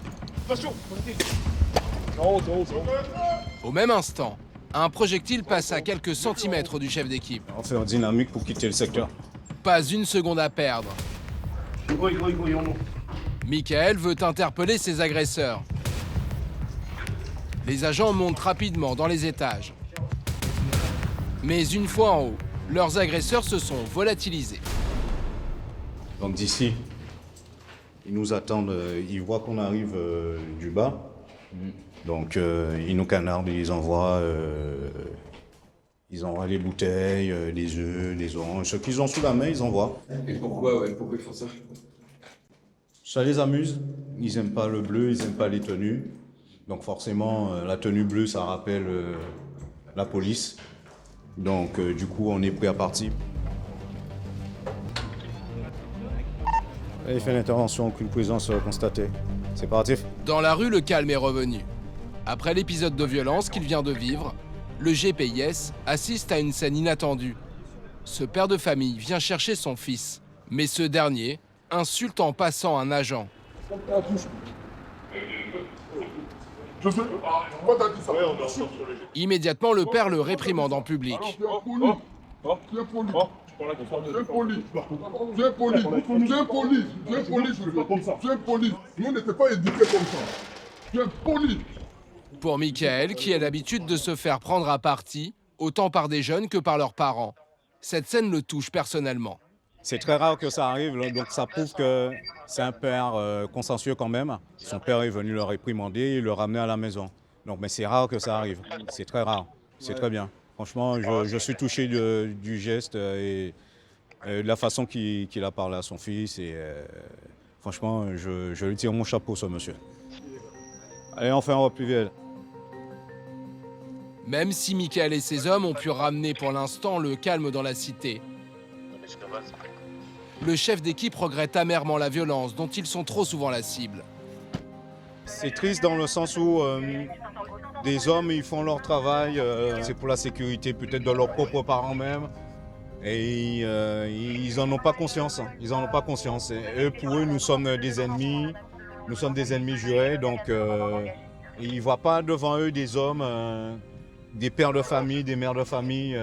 Au même instant, un projectile passe à quelques centimètres du chef d'équipe. On fait en dynamique pour quitter le secteur. Pas une seconde à perdre. Michael veut interpeller ses agresseurs. Les agents montent rapidement dans les étages. Mais une fois en haut, leurs agresseurs se sont volatilisés. Donc d'ici, ils nous attendent, ils voient qu'on arrive du bas. Donc ils nous canardent, ils envoient les bouteilles, les œufs, les oranges. Ce qu'ils ont sous la main, ils envoient. Et pourquoi ils font ça? Ça les amuse. Ils n'aiment pas le bleu, ils n'aiment pas les tenues. Donc forcément, la tenue bleue, ça rappelle la police. Donc du coup, on est prêt à partir. Il fait l'intervention, aucune présence constatée. C'est parti. Dans la rue, le calme est revenu. Après l'épisode de violence qu'il vient de vivre, le GPIS assiste à une scène inattendue. Ce père de famille vient chercher son fils, mais ce dernier insulte en passant un agent. Immédiatement, le père le réprimande en public. Nous n'étions pas éduqués comme ça. Viens poli. Pour Michael, qui a l'habitude de se faire prendre à partie, autant par des jeunes que par leurs parents, cette scène le touche personnellement. C'est très rare que ça arrive, donc ça prouve que c'est un père consciencieux quand même. Son père est venu le réprimander et le ramener à la maison. Donc, mais c'est rare que ça arrive, c'est très rare, c'est très bien. Franchement, je suis touché du geste et de la façon qu'il a parlé à son fils. Et franchement, je lui tire mon chapeau, ce monsieur. Allez, enfin, on va plus vite. Même si Michael et ses hommes ont pu ramener pour l'instant le calme dans la cité, le chef d'équipe regrette amèrement la violence dont ils sont trop souvent la cible. C'est triste dans le sens où des hommes, ils font leur travail, c'est pour la sécurité peut-être de leurs propres parents même. Et ils n'en ont pas conscience. Ils n'en ont pas conscience. Et pour eux, nous sommes des ennemis. Nous sommes des ennemis jurés. Donc, ils ne voient pas devant eux des hommes, des pères de famille, des mères de famille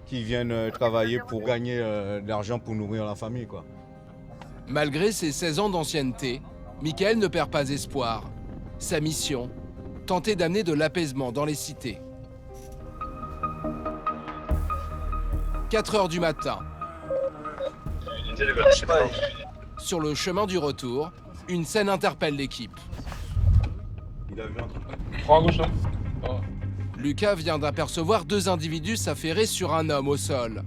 qui viennent travailler pour gagner de l'argent pour nourrir la famille, quoi. Malgré ses 16 ans d'ancienneté, Michael ne perd pas espoir. Sa mission, tenter d'amener de l'apaisement dans les cités. 4 heures du matin. Sur le chemin du retour, une scène interpelle l'équipe. Lucas vient d'apercevoir 2 individus s'affairer sur un homme au sol.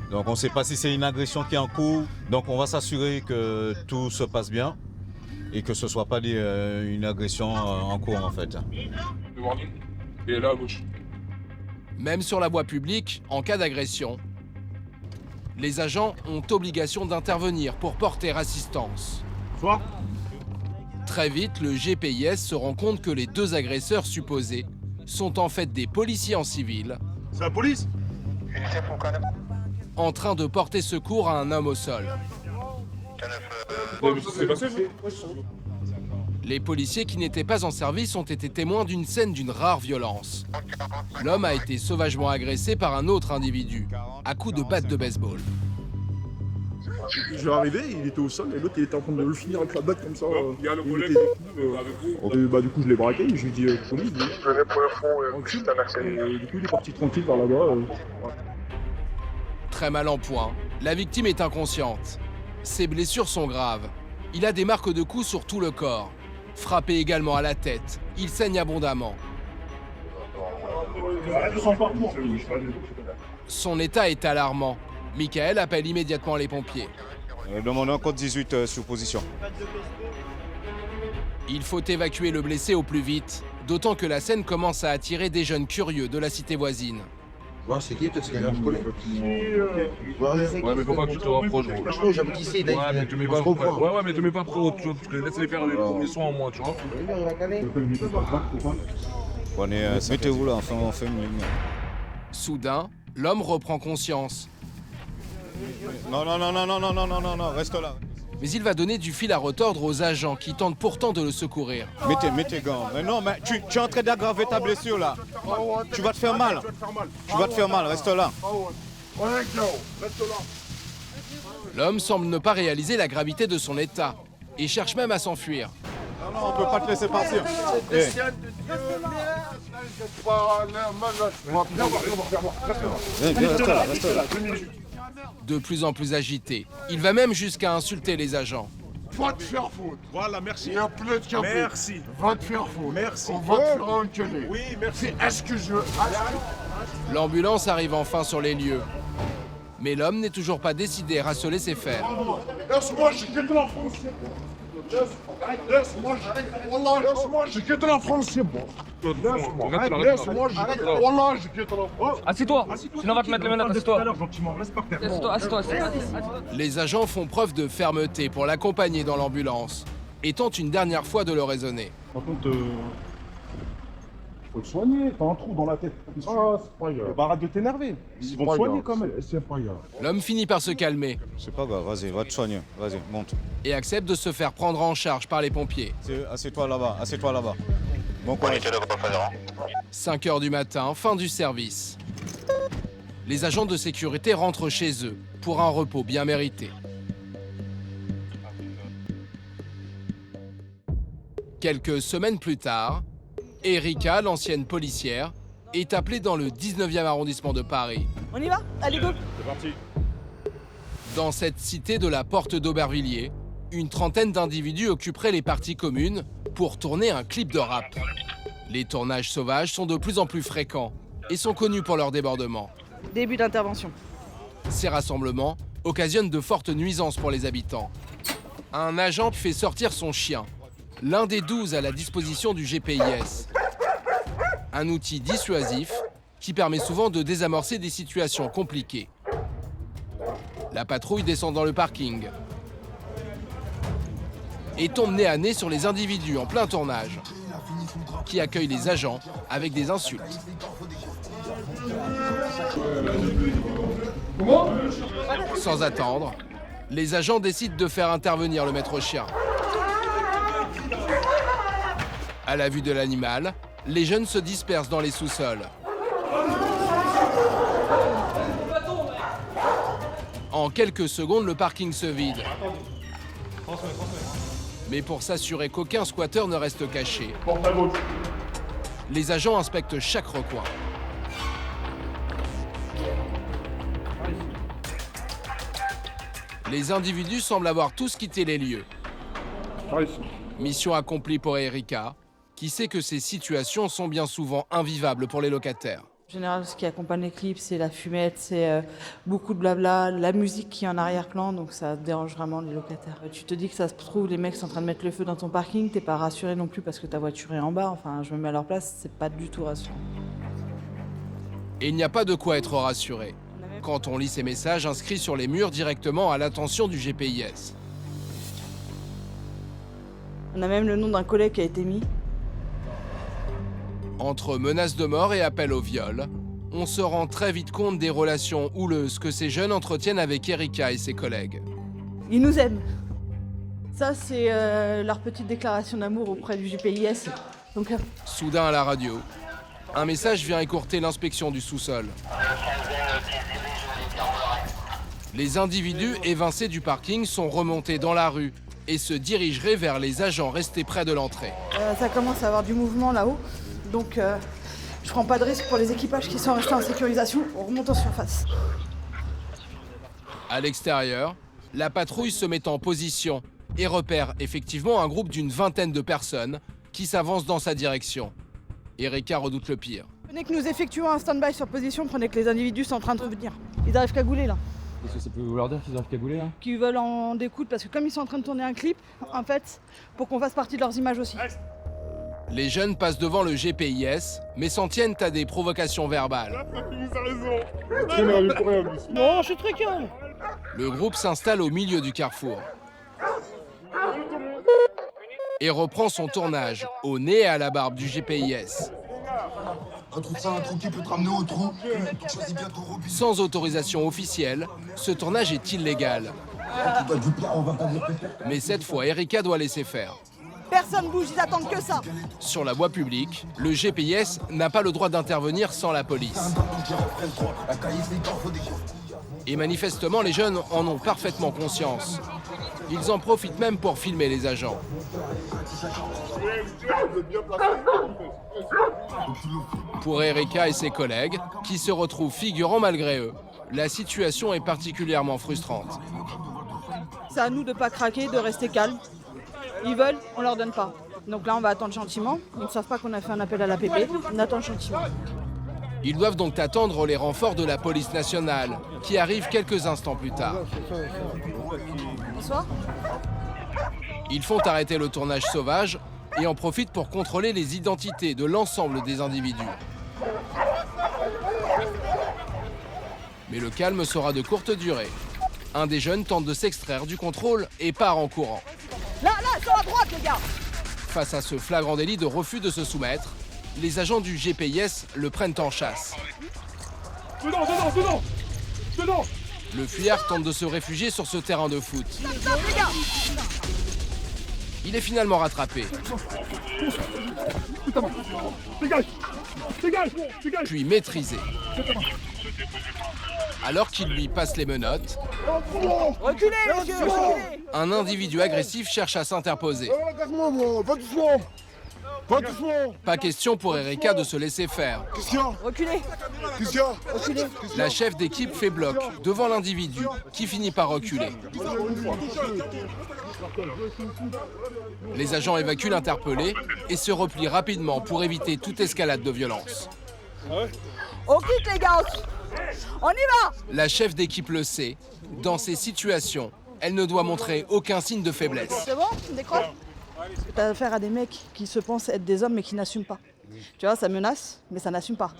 Donc on ne sait pas si c'est une agression qui est en cours. Donc on va s'assurer que tout se passe bien et que ce ne soit pas une agression en cours en fait. Et là à gauche. Même sur la voie publique, en cas d'agression, les agents ont obligation d'intervenir pour porter assistance. Très vite, le GPIS se rend compte que les 2 agresseurs supposés sont en fait des policiers en civil. C'est la police? En train de porter secours à un homme au sol. Les policiers qui n'étaient pas en service ont été témoins d'une scène d'une rare violence. L'homme a été sauvagement agressé par un autre individu, à coups de batte de baseball. Je vais arriver, il était au sol et l'autre il était en train de le finir avec la batte comme ça. Il y a le collègue du coup je l'ai braqué et je lui ai dit police. Et du coup il est parti tranquille par là-bas. Très mal en point, la victime est inconsciente. Ses blessures sont graves. Il a des marques de coups sur tout le corps. Frappé également à la tête, il saigne abondamment. Son état est alarmant. Michael appelle immédiatement les pompiers. Demandons code 18 sous position. Il faut évacuer le blessé au plus vite, d'autant que la scène commence à attirer des jeunes curieux de la cité voisine. C'est qui peut-être qu'il y a un collègue. Ouais, mais faut pas que tu te rapproches, gros. Franchement, j'habite ici, ouais, mais tu mets pas ouais, mais tu mets pas trop, tu vois, parce que laisse-les faire les premiers soins en moins, tu vois. Mettez-vous là, enfin on fait une ligne. Soudain, l'homme reprend conscience. Non, reste là. Mais il va donner du fil à retordre aux agents qui tentent pourtant de le secourir. Mets tes gants. Mais non, mais tu es en train d'aggraver ta blessure là. Tu vas te faire mal. Tu vas te faire mal, reste là. L'homme semble ne pas réaliser la gravité de son état et cherche même à s'enfuir. Non, on peut pas te laisser partir. De plus en plus agité, il va même jusqu'à insulter les agents. Va te faire foutre. Voilà, merci. Il y a plein de café. Merci. Va te faire foutre. Merci. On va te faire enculer. Oui, merci. Excuse-moi. L'ambulance arrive enfin sur les lieux. Mais l'homme n'est toujours pas décidé à rasseler ses fers. Laisse-moi, je quitte la France. Laisse-moi, je quitte la France, c'est bon. Laisse-moi, je quitte la France. Assieds-toi, sinon on va te mettre les menottes, assieds-toi. Assieds-toi. Les agents font preuve de fermeté pour l'accompagner dans l'ambulance et tentent une dernière fois de le raisonner. Par contre, faut le soigner, t'as un trou dans la tête. Ah, c'est pas grave. Bah, arrête de t'énerver. Ils vont te soigner quand même. C'est pas grave. L'homme finit par se calmer. C'est pas grave, vas-y, va te soigner. Vas-y, monte. Et accepte de se faire prendre en charge par les pompiers. Assieds-toi là-bas, assieds-toi là-bas. Bon courage. 5 h du matin, fin du service. Les agents de sécurité rentrent chez eux pour un repos bien mérité. Quelques semaines plus tard, Erika, l'ancienne policière, est appelée dans le 19e arrondissement de Paris. On y va? Allez, go! C'est parti. Dans cette cité de la Porte d'Aubervilliers, une trentaine d'individus occuperaient les parties communes pour tourner un clip de rap. Les tournages sauvages sont de plus en plus fréquents et sont connus pour leur débordement. Début d'intervention. Ces rassemblements occasionnent de fortes nuisances pour les habitants. Un agent fait sortir son chien, l'un des 12 à la disposition du GPIS. Un outil dissuasif qui permet souvent de désamorcer des situations compliquées. La patrouille descend dans le parking et tombe nez à nez sur les individus en plein tournage, qui accueillent les agents avec des insultes. Sans attendre, les agents décident de faire intervenir le maître chien. À la vue de l'animal, les jeunes se dispersent dans les sous-sols. En quelques secondes, le parking se vide. Mais pour s'assurer qu'aucun squatteur ne reste caché, les agents inspectent chaque recoin. Les individus semblent avoir tous quitté les lieux. Mission accomplie pour Erika, qui sait que ces situations sont bien souvent invivables pour les locataires. En général, ce qui accompagne les clips, c'est la fumette, c'est beaucoup de blabla, la musique qui est en arrière-plan, donc ça dérange vraiment les locataires. Tu te dis que ça se trouve, les mecs sont en train de mettre le feu dans ton parking, t'es pas rassuré non plus parce que ta voiture est en bas, enfin je me mets à leur place, c'est pas du tout rassurant. Et il n'y a pas de quoi être rassuré quand on lit ces messages inscrits sur les murs directement à l'attention du GPIS. On a même le nom d'un collègue qui a été mis. Entre menaces de mort et appels au viol, on se rend très vite compte des relations houleuses que ces jeunes entretiennent avec Erika et ses collègues. Ils nous aiment. Ça, c'est leur petite déclaration d'amour auprès du GPIS. Donc, Soudain à la radio, un message vient écourter l'inspection du sous-sol. Les individus évincés du parking sont remontés dans la rue et se dirigeraient vers les agents restés près de l'entrée. Ça commence à avoir du mouvement là-haut. Donc, je prends pas de risque pour les équipages qui sont restés en sécurisation. On remonte en surface. À l'extérieur, la patrouille se met en position et repère effectivement un groupe d'une vingtaine de personnes qui s'avancent dans sa direction. Erika redoute le pire. Prenez que nous effectuons un stand-by sur position, prenez que les individus sont en train de revenir. Ils arrivent cagoulés là. Qu'est-ce que ça peut vouloir dire qu'ils arrivent cagoulés là? Qu'ils veulent en découdre parce que comme ils sont en train de tourner un clip, en fait, pour qu'on fasse partie de leurs images aussi. Les jeunes passent devant le GPIS, mais s'en tiennent à des provocations verbales. Non, je suis très calme. Le groupe s'installe au milieu du carrefour et reprend son tournage au nez et à la barbe du GPIS. Un trou qui peut te ramener au trou. Sans autorisation officielle, ce tournage est illégal. Mais cette fois, Erika doit laisser faire. Personne bouge, ils attendent que ça. Sur la voie publique, le GPIS n'a pas le droit d'intervenir sans la police. Et manifestement, les jeunes en ont parfaitement conscience. Ils en profitent même pour filmer les agents. Pour Erika et ses collègues, qui se retrouvent figurants malgré eux, la situation est particulièrement frustrante. C'est à nous de ne pas craquer, de rester calme. Ils veulent, on leur donne pas. Donc là, on va attendre gentiment. Ils ne savent pas qu'on a fait un appel à l'APP. On attend gentiment. Ils doivent donc attendre les renforts de la police nationale, qui arrivent quelques instants plus tard. Bonsoir. Ils font arrêter le tournage sauvage et en profitent pour contrôler les identités de l'ensemble des individus. Mais le calme sera de courte durée. Un des jeunes tente de s'extraire du contrôle et part en courant. Là, sur la droite, les gars. Face à ce flagrant délit de refus de se soumettre, les agents du GPIS le prennent en chasse. Dedans. Le fuyard tente de se réfugier sur ce terrain de foot. Stop, les gars. Il est finalement rattrapé. Dégage. Puis maîtrisé. Alors qu'il lui passe les menottes, Reculez, monsieur, reculez. un individu agressif cherche à s'interposer. Pas question pour Erika de se laisser faire. Reculez. La chef d'équipe fait bloc devant l'individu qui finit par reculer. Les agents évacuent l'interpellé et se replient rapidement pour éviter toute escalade de violence. On quitte, les gars. On y va. La chef d'équipe le sait. Dans ces situations, elle ne doit montrer aucun signe de faiblesse. C'est bon, on décroche. T'as affaire à des mecs qui se pensent être des hommes mais qui n'assument pas. Tu vois, ça menace, mais ça n'assume pas.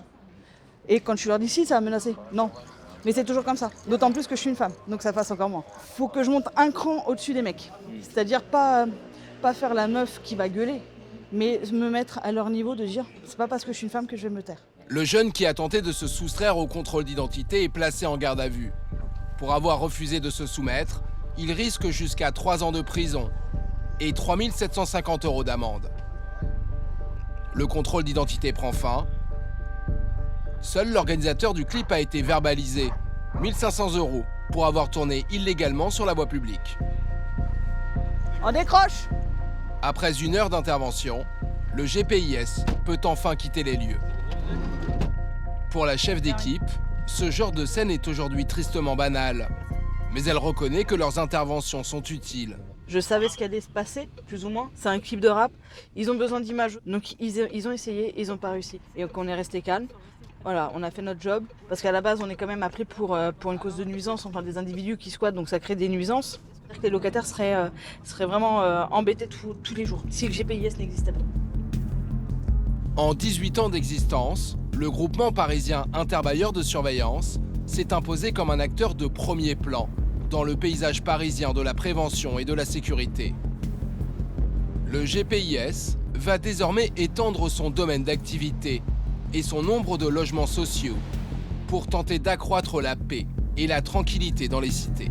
Et quand tu leur dis si, ça va menacer. Non. Mais c'est toujours comme ça. D'autant plus que je suis une femme, donc ça passe encore moins. Faut que je monte un cran au-dessus des mecs. C'est-à-dire pas faire la meuf qui va gueuler, mais me mettre à leur niveau de dire c'est pas parce que je suis une femme que je vais me taire. Le jeune qui a tenté de se soustraire au contrôle d'identité est placé en garde à vue. Pour avoir refusé de se soumettre, il risque jusqu'à 3 ans de prison et 3 750 € d'amende. Le contrôle d'identité prend fin. Seul l'organisateur du clip a été verbalisé. 1 500 € pour avoir tourné illégalement sur la voie publique. On décroche. Après 1 heure d'intervention, le GPIS peut enfin quitter les lieux. Pour la chef d'équipe, ce genre de scène est aujourd'hui tristement banal. Mais elle reconnaît que leurs interventions sont utiles. Je savais ce qui allait se passer, plus ou moins. C'est un clip de rap. Ils ont besoin d'images. Donc ils ont essayé, ils n'ont pas réussi. Et donc on est resté calme. Voilà, on a fait notre job. Parce qu'à la base, on est quand même appelé pour une cause de nuisance. Enfin, des individus qui squattent, donc ça crée des nuisances. Les locataires seraient vraiment embêtés tous les jours, si le GPIS n'existait pas. En 18 ans d'existence, le groupement parisien Interbailleurs de Surveillance s'est imposé comme un acteur de premier plan dans le paysage parisien de la prévention et de la sécurité. Le GPIS va désormais étendre son domaine d'activité et son nombre de logements sociaux pour tenter d'accroître la paix et la tranquillité dans les cités.